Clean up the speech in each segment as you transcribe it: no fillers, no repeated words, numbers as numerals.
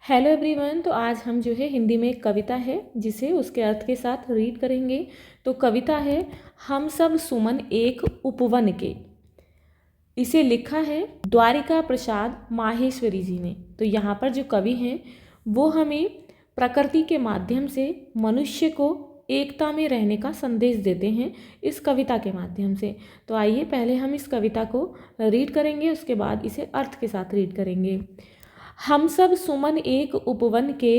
Hello everyone. तो आज हम जो है हिंदी में एक कविता है जिसे उसके अर्थ के साथ रीड करेंगे। तो कविता है हम सब सुमन एक उपवन के। इसे लिखा है द्वारिका प्रसाद माहेश्वरी जी ने। तो यहाँ पर जो कवि हैं वो हमें प्रकृति के माध्यम से मनुष्य को एकता में रहने का संदेश देते हैं इस कविता के माध्यम से। तो आइए पहले हम इस कविता को रीड करेंगे, उसके बाद इसे अर्थ के साथ रीड करेंगे। हम सब सुमन एक उपवन के,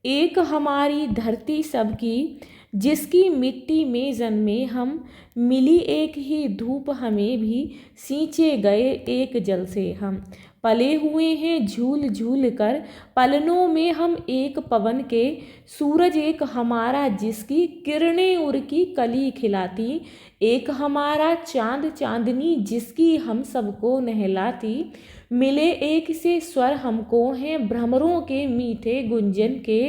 एक हमारी धरती सबकी, जिसकी मिट्टी में जन्मे हम, मिली एक ही धूप हमें भी, सींचे गए एक जल से हम। पले हुए हैं झूल झूल कर, पलनों में हम एक पवन के, सूरज एक हमारा जिसकी किरणें उड़की कली खिलाती, एक हमारा चांद चांदनी जिसकी हम सबको नहलाती, मिले एक से स्वर हमको हैं भ्रमरों के मीठे गुंजन के,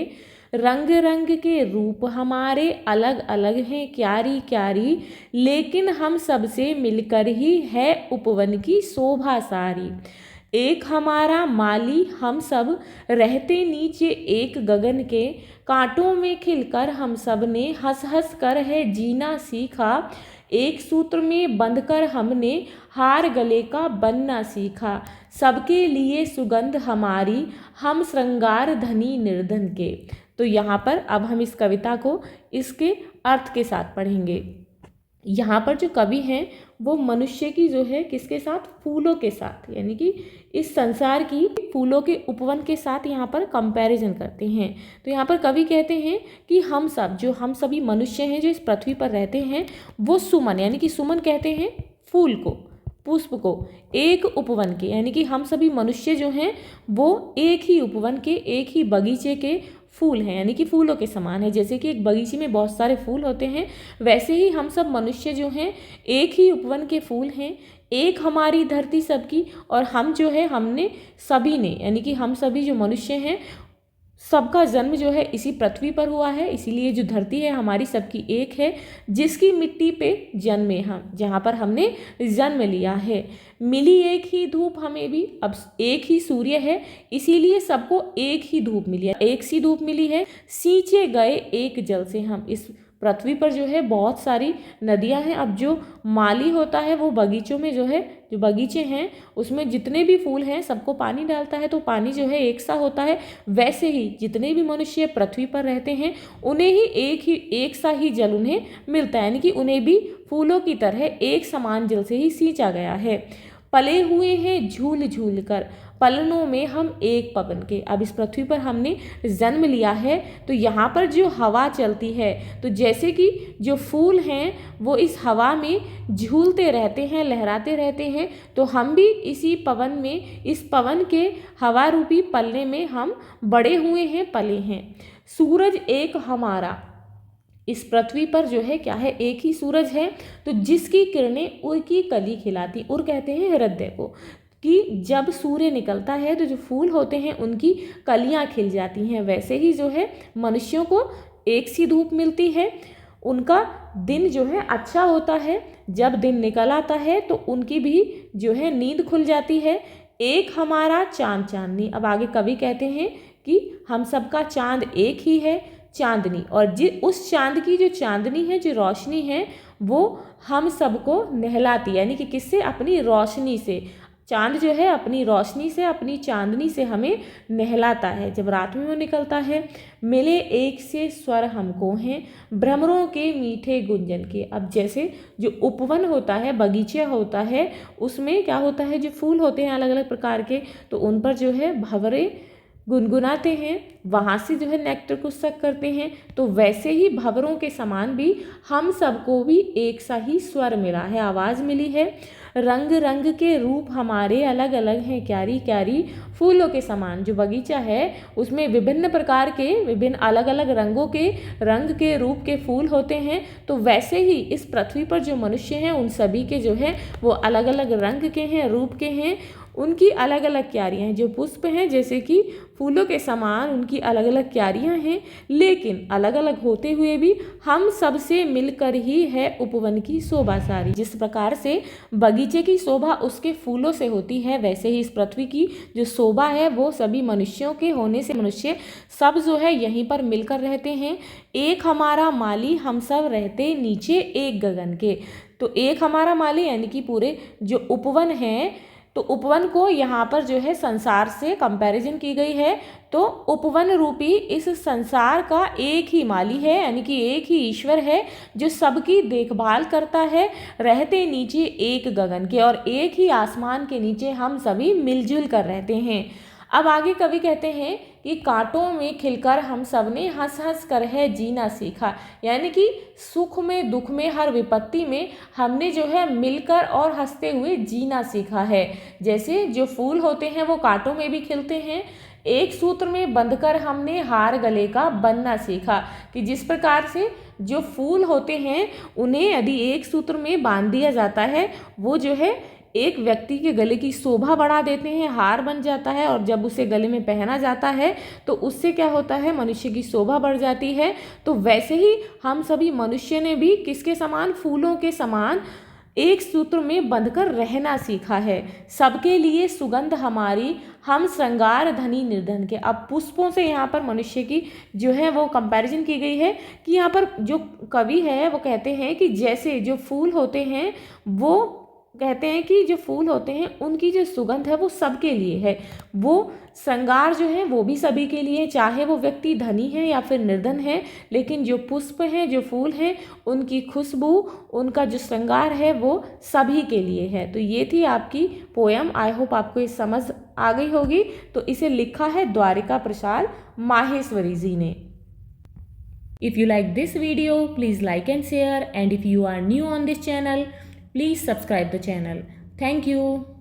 रंग रंग के रूप हमारे अलग अलग हैं क्यारी क्यारी, लेकिन हम सबसे मिलकर ही है उपवन की शोभा सारी। एक हमारा माली हम सब रहते नीचे एक गगन के, कांटों में खिलकर हम सब ने हंस हंस कर है जीना सीखा, एक सूत्र में बंधकर हमने हार गले का बनना सीखा, सबके लिए सुगंध हमारी हम श्रृंगार धनी निर्धन के। तो यहाँ पर अब हम इस कविता को इसके अर्थ के साथ पढ़ेंगे। यहाँ पर जो कवि हैं वो मनुष्य की जो है किसके साथ, फूलों के साथ, यानी कि इस संसार की फूलों के उपवन के साथ यहाँ पर कंपैरिजन करते हैं। तो यहाँ पर कवि कहते हैं कि हम सब जो हम सभी मनुष्य हैं जो इस पृथ्वी पर रहते हैं वो सुमन, यानी कि सुमन कहते हैं फूल को, पुष्प को, एक उपवन के, यानी कि हम सभी मनुष्य जो हैं वो एक ही उपवन के, एक ही बगीचे के फूल हैं, यानी कि फूलों के समान है। जैसे कि एक बगीचे में बहुत सारे फूल होते हैं वैसे ही हम सब मनुष्य जो हैं एक ही उपवन के फूल हैं, एक हमारी धरती सबकी, और हम जो है हमने सभी ने, यानी कि हम सभी जो मनुष्य हैं सबका जन्म जो है इसी पृथ्वी पर हुआ है, इसीलिए जो धरती है हमारी सबकी एक है, जिसकी मिट्टी पे जन्मे हम, जहाँ पर हमने जन्म लिया है। मिली एक ही धूप हमें भी, अब एक ही सूर्य है इसीलिए सबको एक ही धूप मिली है, एक सी धूप मिली है। सींचे गए एक जल से हम, इस पृथ्वी पर जो है बहुत सारी नदियां हैं। अब जो माली होता है वो बगीचों में जो है, जो बगीचे हैं उसमें जितने भी फूल हैं सबको पानी डालता है तो पानी जो है एक सा होता है। वैसे ही जितने भी मनुष्य पृथ्वी पर रहते हैं उन्हें ही एक सा ही जल उन्हें मिलता है, यानी कि उन्हें भी फूलों की तरह एक समान जल से ही सींचा गया है। पले हुए हैं झूल झूल कर, पलनों में हम एक पवन के। अब इस पृथ्वी पर हमने जन्म लिया है तो यहाँ पर जो हवा चलती है, तो जैसे कि जो फूल हैं वो इस हवा में झूलते रहते हैं, लहराते रहते हैं, तो हम भी इसी पवन में, इस पवन के हवा रूपी पलने में हम बड़े हुए हैं, पले हैं। सूरज एक हमारा, इस पृथ्वी पर जो है क्या है, एक ही सूरज है, तो जिसकी किरणें उर की कली खिलाती, उर कहते हैं हृदय को, कि जब सूर्य निकलता है तो जो फूल होते हैं उनकी कलियां खिल जाती हैं। वैसे ही जो है मनुष्यों को एक सी धूप मिलती है, उनका दिन जो है अच्छा होता है, जब दिन निकल आता है तो उनकी भी जो है नींद खुल जाती है। एक हमारा चांद चांदनी, अब आगे कवि कहते हैं कि हम सबका चांद एक ही है, चांदनी, और उस चांद की जो चांदनी है, जो रोशनी है, वो हम सबको नहलाती, यानी कि किससे, अपनी रोशनी से। चांद जो है अपनी रोशनी से, अपनी चांदनी से हमें नहलाता है जब रात में वो निकलता है। मिले एक से स्वर हमको हैं भ्रमरों के मीठे गुंजन के। अब जैसे जो उपवन होता है, बगीचा होता है, उसमें क्या होता है, जो फूल होते हैं अलग अलग प्रकार के, तो उन पर जो है भंवरे गुनगुनाते हैं, वहाँ से जो है नेक्टर को सक करते हैं। तो वैसे ही भंवरों के समान भी हम सबको भी एक सा ही स्वर मिला है, आवाज़ मिली है। रंग रंग के रूप हमारे अलग अलग हैं क्यारी क्यारी, फूलों के समान जो बगीचा है उसमें विभिन्न प्रकार के, विभिन्न अलग अलग रंगों के, रंग के रूप के फूल होते हैं। तो वैसे ही इस पृथ्वी पर जो मनुष्य हैं उन सभी के जो है वो अलग अलग रंग के हैं, रूप के हैं, उनकी अलग अलग क्यारियाँ हैं। जो पुष्प हैं जैसे कि फूलों के समान उनकी अलग अलग क्यारियाँ हैं, लेकिन अलग अलग होते हुए भी हम सबसे मिलकर ही है उपवन की शोभा सारी। जिस प्रकार से बगीचे की शोभा उसके फूलों से होती है, वैसे ही इस पृथ्वी की जो शोभा है वो सभी मनुष्यों के होने से मनुष्य सब जो है यहीं पर मिलकर रहते हैं। एक हमारा माली हम सब रहते नीचे एक गगन के। तो एक हमारा माली यानी कि पूरे जो उपवन है, तो उपवन को यहाँ पर जो है संसार से कंपैरिजन की गई है। तो उपवन रूपी इस संसार का एक ही माली है, यानी कि एक ही ईश्वर है जो सबकी देखभाल करता है, रहते नीचे एक गगन के और एक ही आसमान के नीचे हम सभी मिलजुल कर रहते हैं। अब आगे कवि कहते हैं कि कांटों में खिलकर हम सब ने हंस हंस कर है जीना सीखा, यानी कि सुख में दुख में हर विपत्ति में हमने जो है मिलकर और हंसते हुए जीना सीखा है। जैसे जो फूल होते हैं वो कांटों में भी खिलते हैं, एक सूत्र में बंधकर हमने हार गले का बनना सीखा, कि जिस प्रकार से जो फूल होते हैं उन्हें यदि एक सूत्र में बांध दिया जाता है वो जो है एक व्यक्ति के गले की शोभा बढ़ा देते हैं, हार बन जाता है, और जब उसे गले में पहना जाता है तो उससे क्या होता है, मनुष्य की शोभा बढ़ जाती है। तो वैसे ही हम सभी मनुष्य ने भी किसके समान, फूलों के समान एक सूत्र में बंधकर रहना सीखा है। सबके लिए सुगंध हमारी हम श्रृंगार धनी निर्धन के। अब पुष्पों से यहाँ पर मनुष्य की जो है वो कंपैरिजन की गई है, कि यहाँ पर जो कवि है वो कहते हैं कि जैसे जो फूल होते हैं वो कहते हैं कि जो फूल होते हैं उनकी जो सुगंध है वो सबके लिए है, वो श्रृंगार जो है वो भी सभी के लिए, चाहे वो व्यक्ति धनी है या फिर निर्धन है, लेकिन जो पुष्प हैं जो फूल हैं उनकी खुशबू, उनका जो श्रृंगार है वो सभी के लिए है। तो ये थी आपकी पोयम। आई होप आपको ये समझ आ गई होगी। तो इसे लिखा है द्वारिका प्रसाद माहेश्वरी जी ने। If you like this video, please like and share, and if you are new on this channel, please subscribe the channel. Thank you.